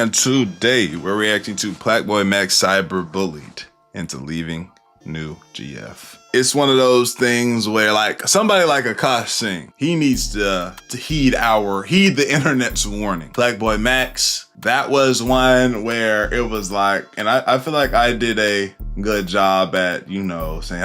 And today we're reacting to Plaqueboymax cyberbullied into leaving new GF. It's one of those things where like somebody like Akash Singh, he needs to heed the internet's warning. Plaqueboymax, that was one where it was like, and I feel like I did a good job at, you know, saying,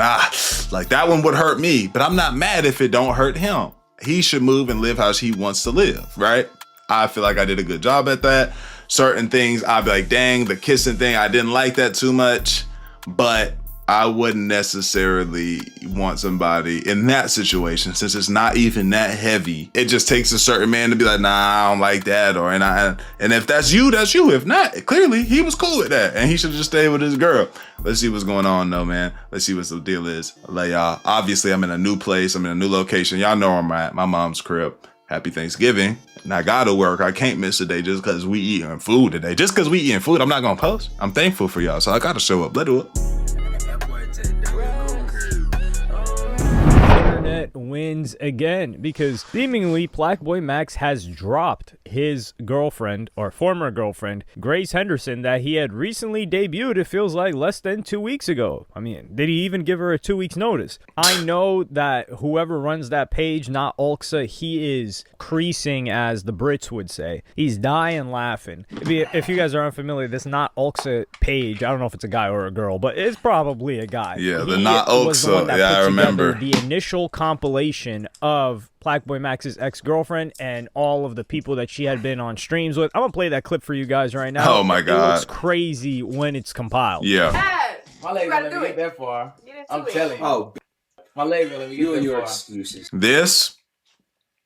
like that one would hurt me, but I'm not mad if it don't hurt him. He should move and live how he wants to live, right? I feel like I did a good job at that. Certain things, I'd be like, dang, the kissing thing, I didn't like that too much, but I wouldn't necessarily want somebody in that situation, since it's not even that heavy. It just takes a certain man to be like, nah, I don't like that, or and if that's you, that's you. If not, clearly he was cool with that, and he should just stay with his girl. Let's see what's going on though, man. Let's see what the deal is. I love y'all. Obviously, I'm in a new place. I'm in a new location. Y'all know where I'm at. My mom's crib. Happy Thanksgiving. And I gotta work. I can't miss a day just because we eating food today. Just because we eating food, I'm not gonna post. I'm thankful for y'all, so I gotta show up. Let do it. Wins again, because seemingly Plaqueboymax has dropped his girlfriend, or former girlfriend, Grace Henderson, that he had recently debuted, it feels like less than 2 weeks ago. I mean, did he even give her a 2 weeks notice? I know that whoever runs that page, not Ulxa, he is creasing, as the Brits would say. He's dying laughing. If you guys are unfamiliar, this not Ulxa page, I don't know if it's a guy or a girl, but it's probably a guy. Yeah, the not Ulxa, yeah, I remember. The initial compilation of Plaqueboymax's ex-girlfriend and all of the people that she had been on streams with. I'm gonna play that clip for you guys right now. Oh my god, it's crazy when it's compiled. Yeah. My leg won't let me get that far. I'm telling you. Oh, my leg won't let me get that far. Your excuses. This,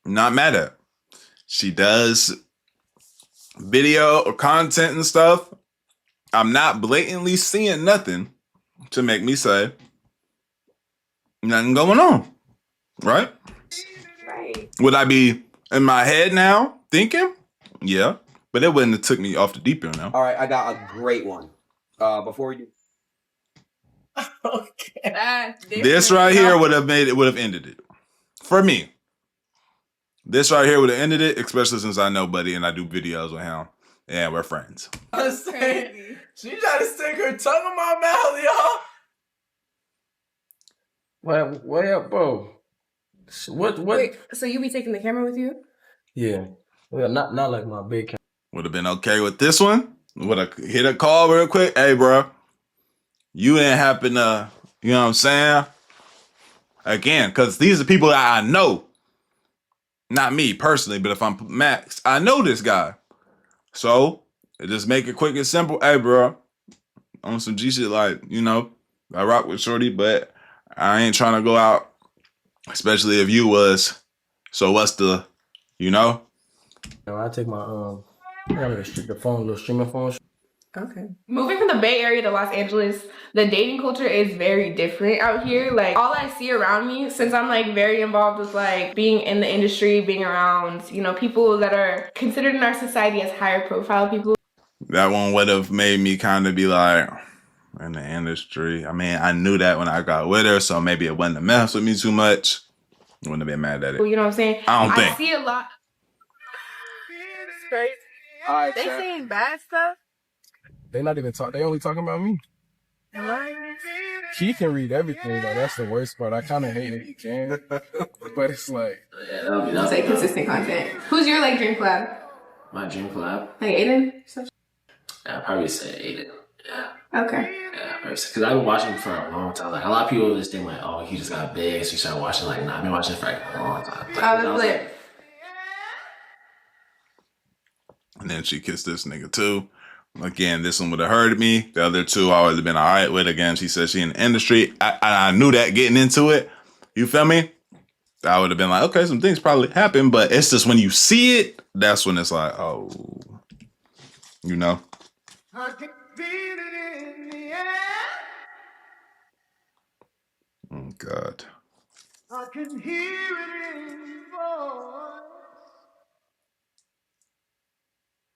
not mad at. She does video or content and stuff. I'm not blatantly seeing nothing to make me say nothing going on. Right? Right. Would I be in my head now thinking? Yeah. But it wouldn't have took me off the deep end now. All right, I got a great one. Before we do. Okay. This right here would have ended it. For me. This right here would have ended it, especially since I know Buddy and I do videos with him. And we're friends. She tried to stick her tongue in my mouth, y'all. What up, bro? What? Wait, so you be taking the camera with you? Yeah. Well, not like my big camera. Would have been okay with this one. Would have hit a call real quick. Hey, bro. You didn't happen to, you know what I'm saying? Again, because these are people that I know. Not me personally, but if I'm Max, I know this guy. So, just make it quick and simple. Hey, bro. On some G shit, like, you know, I rock with Shorty, but I ain't trying to go out. Especially if you was. So what's the, you know? I take my I got the phone, little streaming phone. Okay. Moving from the Bay Area to Los Angeles, the dating culture is very different out here. Like, all I see around me, since I'm like very involved with like being in the industry, being around, you know, people that are considered in our society as higher profile people. That one would have made me kind of be like, in the industry. I mean, I knew that when I got with her, so maybe it wouldn't have messed with me too much. Wouldn't have been mad at it. You know what I'm saying? I don't think. I see a lot. It's crazy. All right, They saying bad stuff. They not even talk. They only talking about me. She can read everything though. That's the worst part. I kind of hate it. He can, but it's like. Yeah, that'll be Say consistent content. Who's your like dream collab? my dream collab. Like Aiden? Yeah, I'd probably say Aiden. Yeah. Okay. Yeah, because I've been watching for a long time. Like a lot of people just think like, oh, he just got big, so you started watching. Like, nah, I've been watching for like a long time. I was like, And then she kissed this nigga too. Again, this one would have hurted me. The other two I would have been all right with. Again, she said she in the industry. I knew that getting into it. You feel me? I would have been like, okay, some things probably happen, but it's just when you see it, that's when it's like, oh, you know? I can feel it in the air. Oh, God. I can hear it in your voice.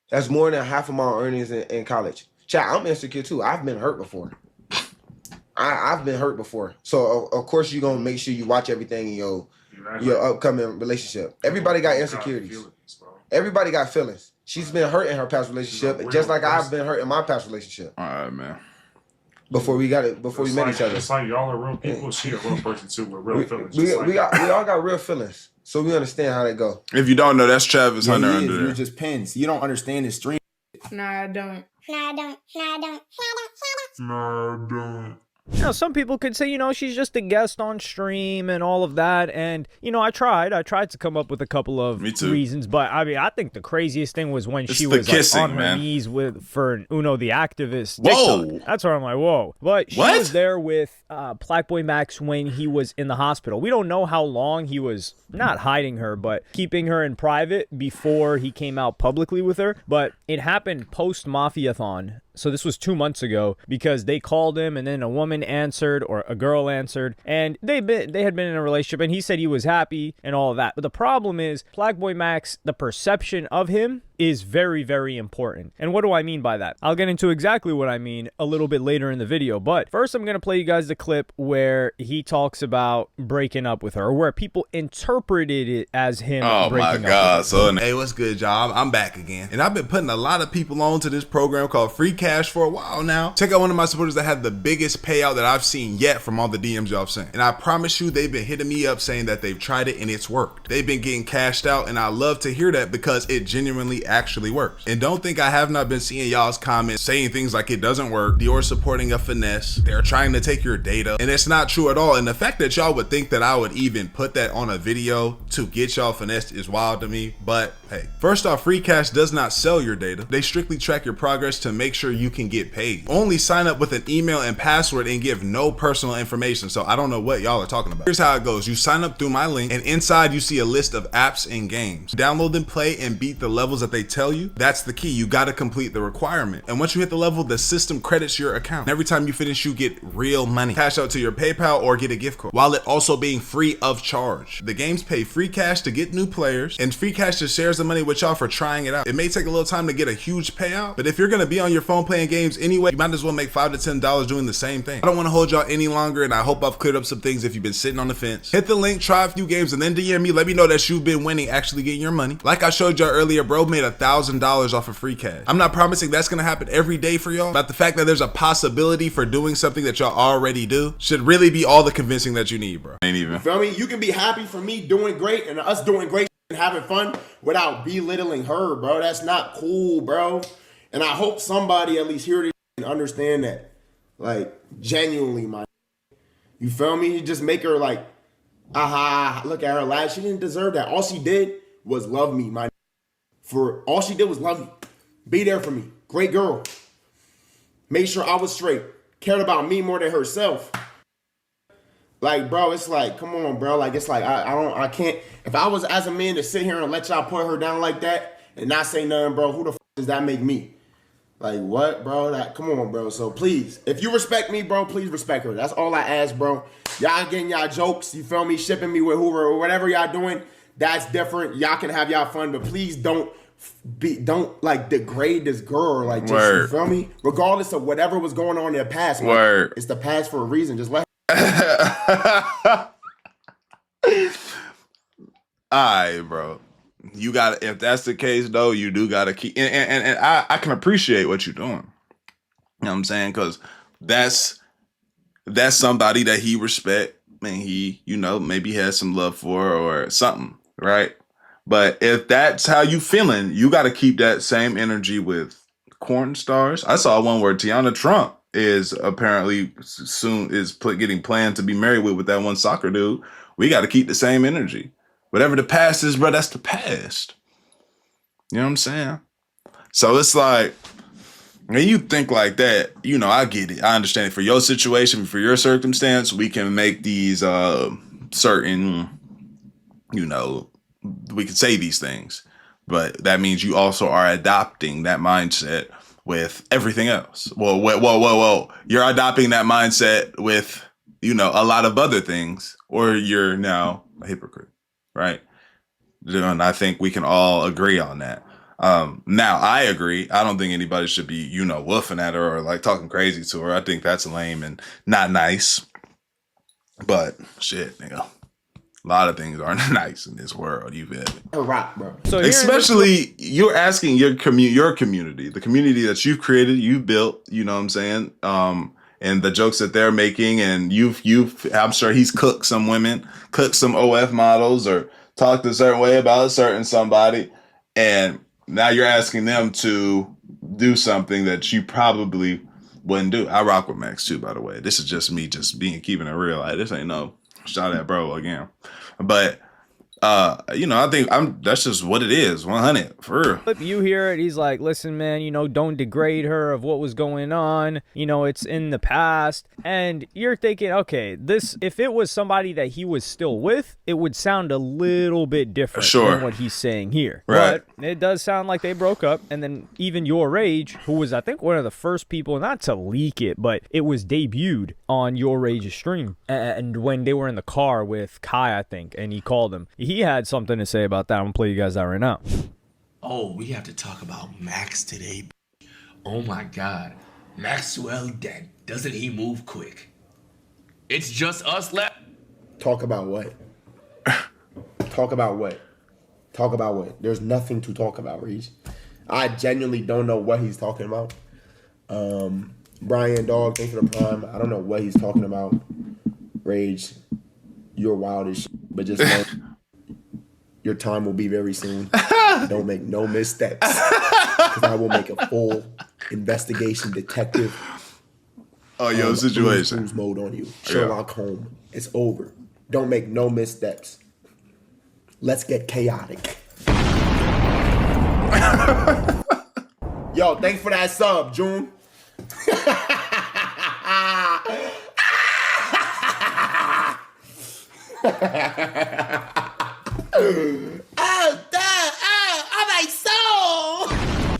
That's more than half of my earnings in college. Chat, I'm insecure too. I've been hurt before. I've been hurt before. So of course you're gonna make sure you watch everything in your upcoming relationship. Everybody got insecurities. Everybody got feelings. She's been hurt in her past relationship, just like I've been hurt in my past relationship. All right, man. Before we met each other. It's like y'all are real people. She a real person too with real feelings. We all got real feelings, so we understand how that go. If you don't know, that's Travis Hunter under You're there. just pins. You don't understand his stream. Nah, I don't. You know, some people could say, you know, she's just a guest on stream and all of that. And, you know, I tried to come up with a couple of reasons. But, I mean, I think the craziest thing was when she was kissing, like, on her knees for Uno the activist. Whoa. TikTok. That's where I'm like, whoa. But she was there with Plaqueboymax when he was in the hospital. We don't know how long he was not hiding her, but keeping her in private before he came out publicly with her. But it happened post-Mafiathon. So this was 2 months ago because they called him and then a woman answered or a girl answered and they had been in a relationship and he said he was happy and all of that. But the problem is Plaqueboymax, the perception of him is very, very important. And what do I mean by that? I'll get into exactly what I mean a little bit later in the video. But first, I'm going to play you guys the clip where he talks about breaking up with her, or where people interpreted it as him breaking up with her. Oh my God, son. Hey, what's good, y'all? I'm back again. And I've been putting a lot of people on to this program called Free Cash for a while now. Check out one of my supporters that had the biggest payout that I've seen yet from all the DMs y'all sent. And I promise you, they've been hitting me up saying that they've tried it and it's worked. They've been getting cashed out, and I love to hear that because it genuinely actually works. And don't think I have not been seeing y'all's comments saying things like it doesn't work, Dior supporting a finesse, they're trying to take your data, and it's not true at all. And the fact that y'all would think that I would even put that on a video to get y'all finessed is wild to me. But hey, first off, Free Cash does not sell your data. They strictly track your progress to make sure you can get paid. Only sign up with an email and password and give no personal information. So I don't know what y'all are talking about. Here's how it goes. You sign up through my link, and inside you see a list of apps and games. Download them, play, and beat the levels that they tell you. That's the key. You got to complete the requirement. And once you hit the level, the system credits your account. And every time you finish, you get real money. Cash out to your PayPal or get a gift card, while it also being free of charge. The games pay Free Cash to get new players, and Free Cash just shares the money with y'all for trying it out. It may take a little time to get a huge payout, but if you're gonna be on your phone playing games anyway, you might as well make $5 to $10 doing the same thing. I don't want to hold y'all any longer, and I hope I've cleared up some things if you've been sitting on the fence. Hit the link, try a few games, and then DM me. Let me know that you've been winning, actually getting your money. Like I showed y'all earlier, bro made $1,000 off of Free Cash. I'm not promising that's gonna happen every day for y'all, but the fact that there's a possibility for doing something that y'all already do should really be all the convincing that you need, bro. Ain't even. Feel me? You can be happy for me doing great and us doing great and having fun without belittling her, bro. That's not cool, bro. And I hope somebody at least hear this and understand that. Like, genuinely, my. You feel me? You just make her like, aha, look at her laugh. She didn't deserve that. All she did was love me, my. All she did was love me. Be there for me. Great girl. Made sure I was straight. Cared about me more than herself. Like, bro, it's like, come on, bro. Like, it's like, I can't. If I was as a man to sit here and let y'all put her down like that and not say nothing, bro, who the f does that make me? Like, what, bro? Come on, bro. So please, if you respect me, bro, please respect her. That's all I ask, bro. Y'all getting y'all jokes, you feel me? Shipping me with Hoover or whatever y'all doing, that's different. Y'all can have y'all fun, but please don't like degrade this girl. Like, just, you feel me? Regardless of whatever was going on in the past, man, it's the past for a reason. Just let Alright, bro. You got, if that's the case though, you do gotta keep, and I can appreciate what you're doing. You know what I'm saying? Because that's somebody that he respect and he, you know, maybe has some love for or something, right? But if that's how you feeling, you got to keep that same energy with corn stars. I saw one where Tiana Trump is apparently getting planned to be married with that one soccer dude. We got to keep the same energy. Whatever the past is, bro, that's the past. You know what I'm saying? So it's like, when you think like that, you know, I get it. I understand it. For your situation, for your circumstance, we can make these certain, you know, we can say these things, but that means you also are adopting that mindset with everything else. Whoa. You're adopting that mindset with, you know, a lot of other things, or you're now a hypocrite, right? And I think we can all agree on that. Now I agree. I don't think anybody should be, you know, woofing at her or like talking crazy to her. I think that's lame and not nice, but shit, nigga. A lot of things aren't nice in this world. You feel me? A rock, bro. So especially you're asking your community, the community that you've created, you've built. You know what I'm saying? And the jokes that they're making, and I'm sure he's cooked some women, cooked some OF models, or talked a certain way about a certain somebody, and now you're asking them to do something that you probably wouldn't do. I rock with Max too, by the way. This is just me keeping it real. Like, this ain't no shot at bro again. But I think that's just what it is. 100 for real. You hear it, he's like, listen, man, don't degrade her of what was going on. It's in the past. And you're thinking, okay, if it was somebody that he was still with, it would sound a little bit different than what he's saying here. Right. But it does sound like they broke up. And then even Your Rage, who was, I think, one of the first people, not to leak it, but it was debuted on Your Rage's stream. And when they were in the car with Kai, I think, and he called him, he had something to say about that. I'm gonna play you guys that right now. Oh, we have to talk about Max today. Oh my God, Maxwell dead. Doesn't he move quick? It's just us left. Talk about what? Talk about what? Talk about what? There's nothing to talk about, Reese. I genuinely don't know what he's talking about. Brian Dog, thanks for the prime. I don't know what he's talking about. Rage, you're wild as shit, but just know your time will be very soon. Don't make no missteps, because I will make a full investigation detective. Oh, yo, situation. Cruise mode on you, Sherlock Holmes. It's over. Don't make no missteps. Let's get chaotic. Yo, thanks for that sub, June. My soul.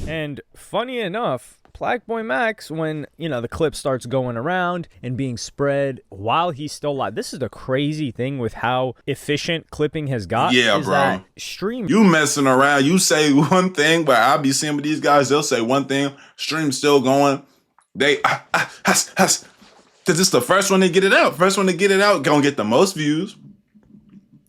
And funny enough, Plaqueboymax, when the clip starts going around and being spread while he's still alive. This is the crazy thing with how efficient clipping has got. Yeah, is bro. that stream. You messing around. You say one thing, but I'll be seeing with these guys. They'll say one thing. Stream's still going. They because it's the first one to get it out. First one to get it out gonna get the most views.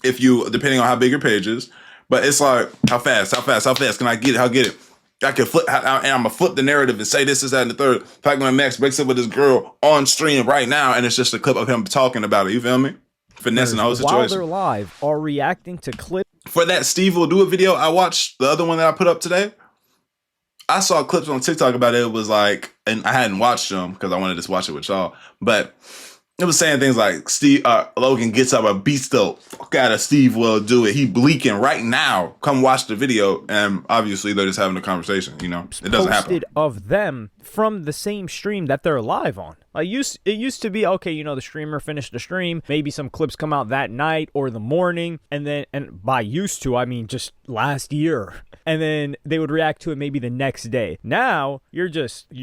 If you, depending on how big your page is. But it's like, how fast can I get it? How get it? I can flip, and I'm gonna flip the narrative and say this, that, and the third. Plaqueboymax breaks up with this girl on stream right now, and it's just a clip of him talking about it. You feel me? Finessing the whole situation. While they're live, are reacting to clips. For that Steve Will Do It video, I watched the other one that I put up today. I saw clips on TikTok about it. It was like, and I hadn't watched them because I wanted to watch it with y'all, but it was saying things like Logan gets up and beats the fuck out of Steve Will Do It. He bleaking right now. Come watch the video. And obviously they're just having a conversation, It doesn't happen. Posted of them from the same stream that they're live on. It used to be, okay, the streamer finished the stream. Maybe some clips come out that night or the morning. And by used to, I mean just last year. And then they would react to it maybe the next day. Now, you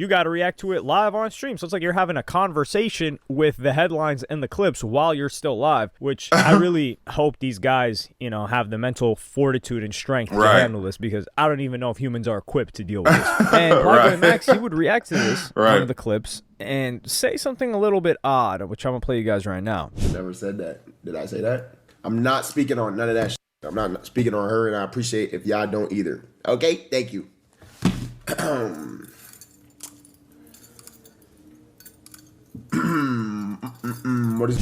got to react to it live on stream. So it's like you're having a conversation with the headlines and the clips while you're still live, which I really hope these guys, have the mental fortitude and strength to handle this, because I don't even know if humans are equipped to deal with this. And Plaqueboymax, he would react to this, one of the clips, and say something a little bit odd, which I'm going to play you guys right now. Never said that. Did I say that? I'm not speaking on none of that shit. I'm not speaking on her, and I appreciate if y'all don't either. Okay? Thank you.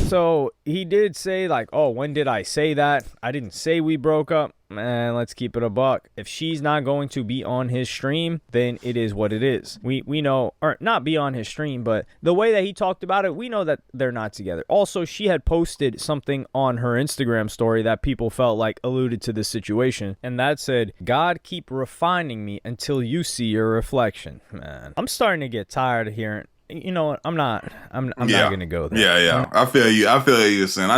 So he did say like, oh, when did I say that? I didn't say we broke up. Man, let's keep it a buck. If she's not going to be on his stream, then it is what it is. We know, or not be on his stream, but the way that he talked about it, we know that they're not together. Also, she had posted something on her Instagram story that people felt like alluded to this situation, and that said, God keep refining me until you see your reflection. Man, I'm starting to get tired of hearing. You know what? I'm not gonna go there. Yeah. I feel you, son. I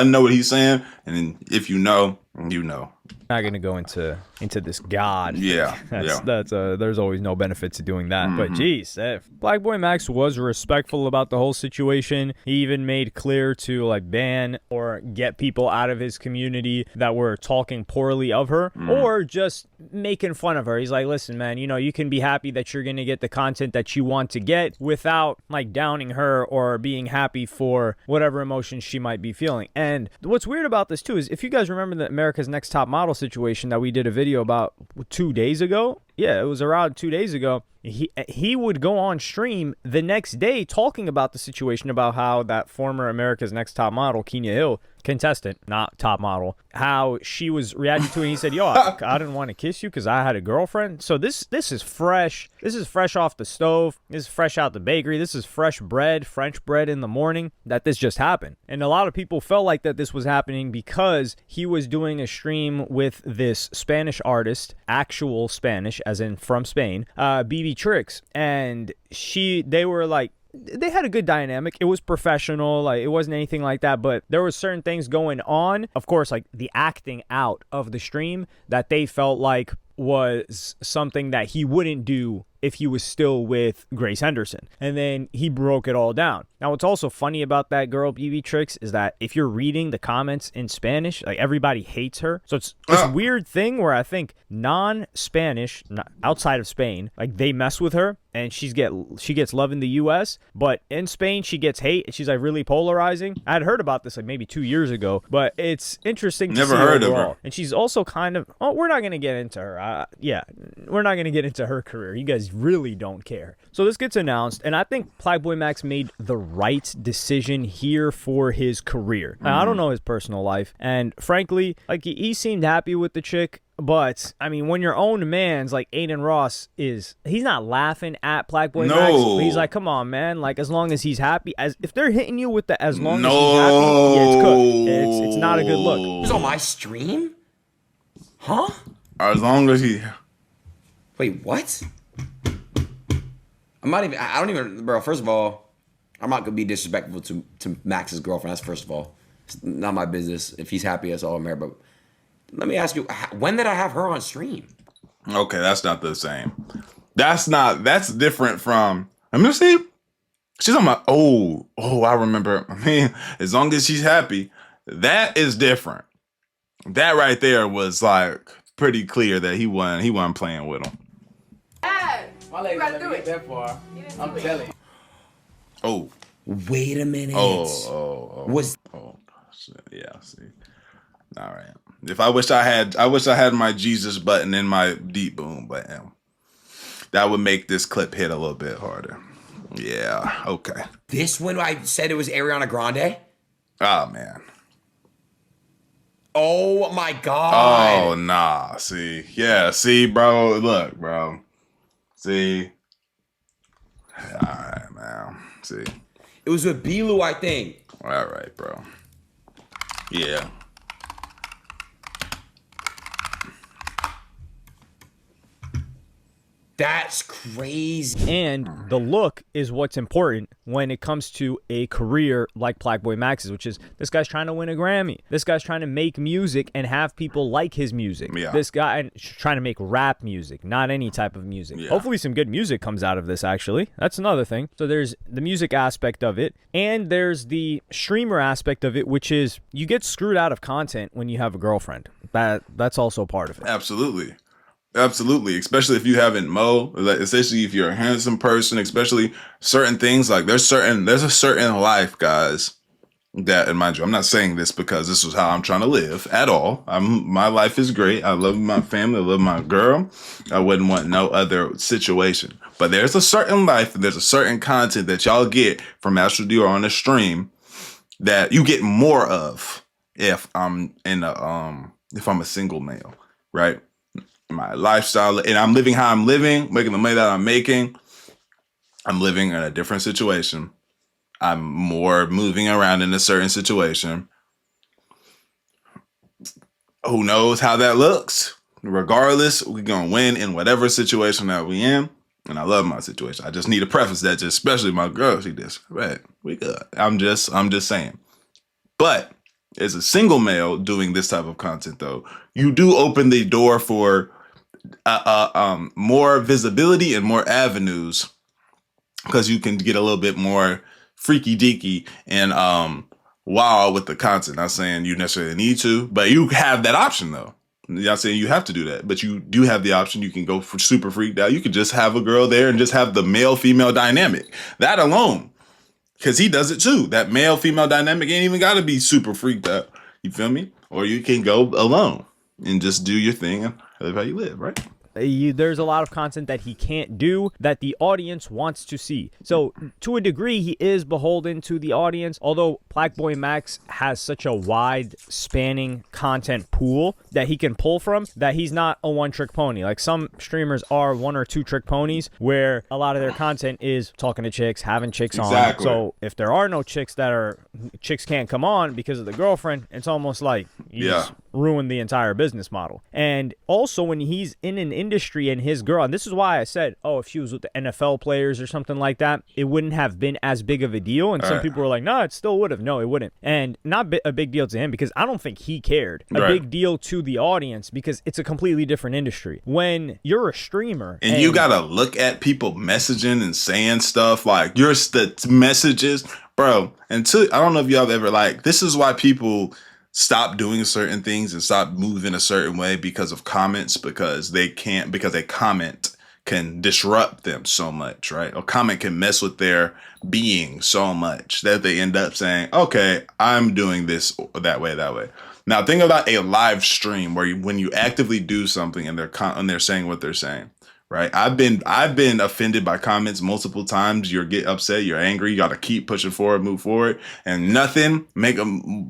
know what he's saying, and if you know, You know. Not gonna go into this God. Yeah, That's there's always no benefit to doing that. But geez, Plaqueboymax was respectful about the whole situation. He even made clear to like ban or get people out of his community that were talking poorly of her or just making fun of her. He's like, listen, man, you know, you can be happy that you're gonna get the content that you want to get without like downing her or being happy for whatever emotions she might be feeling. And what's weird about this too is if you guys remember the America's Next Top Model situation that we did a video about 2 days ago. Yeah, it was around 2 days ago. He would go on stream the next day talking about the situation, about how that former America's Next Top Model, Kenya Hill, contestant, not top model, how she was reacting to it. And he said, yo, I didn't want to kiss you because I had a girlfriend. So this is fresh. This is fresh off the stove. This is fresh out the bakery. This is fresh bread, French bread in the morning, that this just happened. And a lot of people felt like that this was happening because he was doing a stream with this Spanish artist, actual Spanish, as in from Spain, BB Tricks. And they were like, they had a good dynamic. It was professional. Like, it wasn't anything like that, but there was certain things going on. Of course, like the acting out of the stream that they felt like was something that he wouldn't do if he was still with Grace Henderson. And then he broke it all down. Now, what's also funny about that girl, BB Tricks, is that if you're reading the comments in Spanish, like everybody hates her. So it's this weird thing where I think non-Spanish, outside of Spain, like they mess with her and she gets love in the US, but in Spain she gets hate and she's like really polarizing. I had heard about this like maybe 2 years ago, but it's interesting to see heard overall. of her. And she's also kind of, we're not going to get into her. We're not going to get into her career. You guys really don't care. So this gets announced, and I think Plaqueboymax made the right decision here for his career. Now, I don't know his personal life, and frankly, like he seemed happy with the chick. But, I mean, when your own man's like Aiden Ross he's not laughing at Plaqueboymax. No. But he's like, come on, man. Like, as long as he's happy, if they're hitting you with the as long as he's happy, yeah, it's cooked. It's not a good look. He was on my stream? Huh? As long as he... Wait, what? I don't even, bro, first of all, I'm not going to be disrespectful to Max's girlfriend. That's first of all. It's not my business. If he's happy, that's all I'm here. But let me ask you, when did I have her on stream? Okay, that's not the same. That's different from, let me see. She's on my, I remember. I mean, as long as she's happy, that is different. That right there was like pretty clear that he wasn't playing with him. My legs don't let me get that far. I'm telling you. Oh. Wait a minute. Yeah, see. All right. If I wish I had my Jesus button in my deep boom button. That would make this clip hit a little bit harder. Yeah, okay. This when I said it was Ariana Grande? Oh, man. Oh, my God. Oh, nah. See. Yeah, see, bro. Look, bro. See. All right, man. See. It was with Bilu, I think. All right, bro. Yeah. That's crazy. And the look is what's important when it comes to a career like Plaqueboymax's, which is this guy's trying to win a Grammy. This guy's trying to make music and have people like his music. Yeah. This guy trying to make rap music, not any type of music. Yeah. Hopefully some good music comes out of this, actually. That's another thing. So there's the music aspect of it, and there's the streamer aspect of it, which is you get screwed out of content when you have a girlfriend. That's also part of it. Absolutely. Absolutely, especially if you haven't especially if you're a handsome person, especially certain things like there's a certain life, guys, that, and mind you, I'm not saying this because this is how I'm trying to live at all. My life is great. I love my family. I love my girl. I wouldn't want no other situation. But there's a certain life and there's a certain content that y'all get from Astral Dior on the stream that you get more of if I'm a single male, right? My lifestyle, and I'm living how I'm living, making the money that I'm making. I'm living in a different situation. I'm more moving around in a certain situation. Who knows how that looks? Regardless, we're gonna win in whatever situation that we in. And I love my situation. I just need to preface that, especially my girl. She this, right? We good. I'm just saying. But as a single male doing this type of content, though, you do open the door for more visibility and more avenues, because you can get a little bit more freaky deaky and wild with the content. Not saying you necessarily need to, but you have that option though. Not saying you have to do that, but you do have the option. You can go for super freaked out. You could just have a girl there and just have the male female dynamic. That alone, because he does it too. That male female dynamic ain't even got to be super freaked out. You feel me? Or you can go alone and just do your thing and live how you live, right? There's a lot of content that he can't do that the audience wants to see. So to a degree, he is beholden to the audience, although Plaqueboymax has such a wide spanning content pool that he can pull from, that he's not a one-trick pony. Like some streamers are one or two trick ponies where a lot of their content is talking to chicks, having chicks on. So if there are no chicks chicks can't come on because of the girlfriend, it's almost like you just ruined the entire business model. And also when he's in an industry and his girl, and this is why I said, oh, if she was with the NFL players or something like that, it wouldn't have been as big of a deal. And some people were like, no, it still would have. No, it wouldn't. And not a big deal to him because I don't think he cared. A big deal to the audience because it's a completely different industry. When you're a streamer and you gotta look at people messaging and saying stuff like the messages, bro. I don't know if y'all ever this is why people stop doing certain things and stop moving a certain way because of comments, because a comment can disrupt them so much, right? A comment can mess with their being so much that they end up saying, okay, I'm doing this that way. Now think about a live stream where when you actively do something and they're saying what they're saying, right? I've been offended by comments multiple times. You get upset, you're angry, you got to keep pushing forward, move forward, and nothing make them.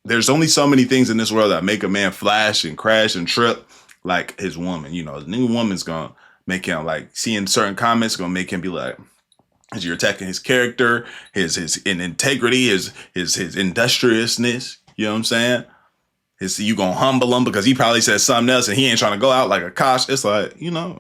There's only so many things in this world that make a man flash and crash and trip like his woman. His new woman's gonna make him seeing certain comments gonna make him be like, as you're attacking his character, his integrity, his industriousness. You know what I'm saying? You gonna humble him because he probably said something else and he ain't trying to go out like a kosh. It's like,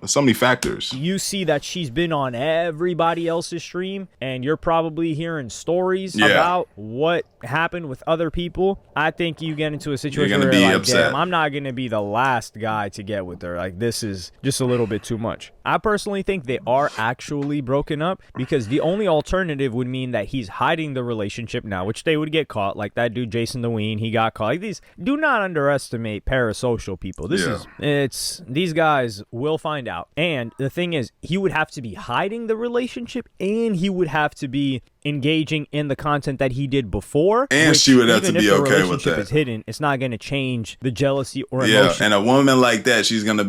so many factors. You see that she's been on everybody else's stream and you're probably hearing stories about what happened with other people. I think you get into a situation where you're like, upset. Damn, I'm not going to be the last guy to get with her. Like, this is just a little bit too much. I personally think they are actually broken up because the only alternative would mean that he's hiding the relationship now, which they would get caught. Like that dude, Jason DeWeen, he got caught. Like these, do not underestimate parasocial people. These guys will find out. And the thing is, he would have to be hiding the relationship and he would have to be engaging in the content that he did before, and she would have to be okay with that. Is hidden, it's not going to change the jealousy or emotion. And a woman like that, she's gonna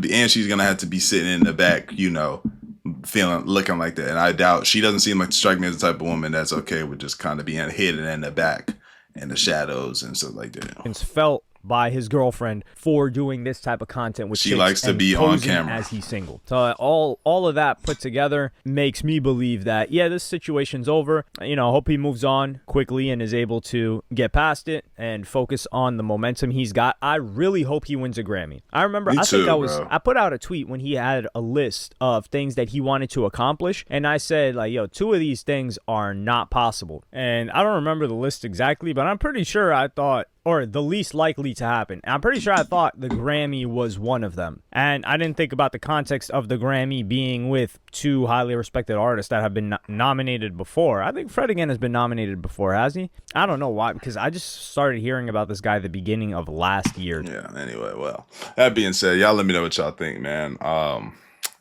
have to be sitting in the back, looking like that. And I doubt, she doesn't seem like to strike me as the type of woman that's okay with just kind of being hidden in the back in the shadows and stuff like that. It's felt by his girlfriend for doing this type of content with she likes to be on camera as he's single. So all of that put together makes me believe that this situation's over. Hope he moves on quickly and is able to get past it and focus on the momentum he's got. I really hope he wins a Grammy. I remember I put out a tweet when he had a list of things that he wanted to accomplish, and I said two of these things are not possible. And I don't remember the list exactly, but I'm pretty sure I thought, or the least likely to happen. I'm pretty sure I thought the Grammy was one of them. And I didn't think about the context of the Grammy being with two highly respected artists that have been nominated before. I think Fred again has been nominated before, has he? I don't know why, because I just started hearing about this guy at the beginning of last year. Yeah, anyway, well, that being said, y'all let me know what y'all think, man. I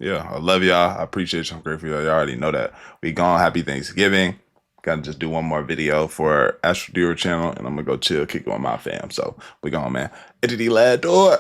love y'all. I appreciate you. I'm grateful for y'all. Y'all already know that. We gone. Happy Thanksgiving. Gotta just do one more video for Astral Dior channel, and I'm gonna go chill, kick it with my fam. So we gone, man. Entity lad, do it.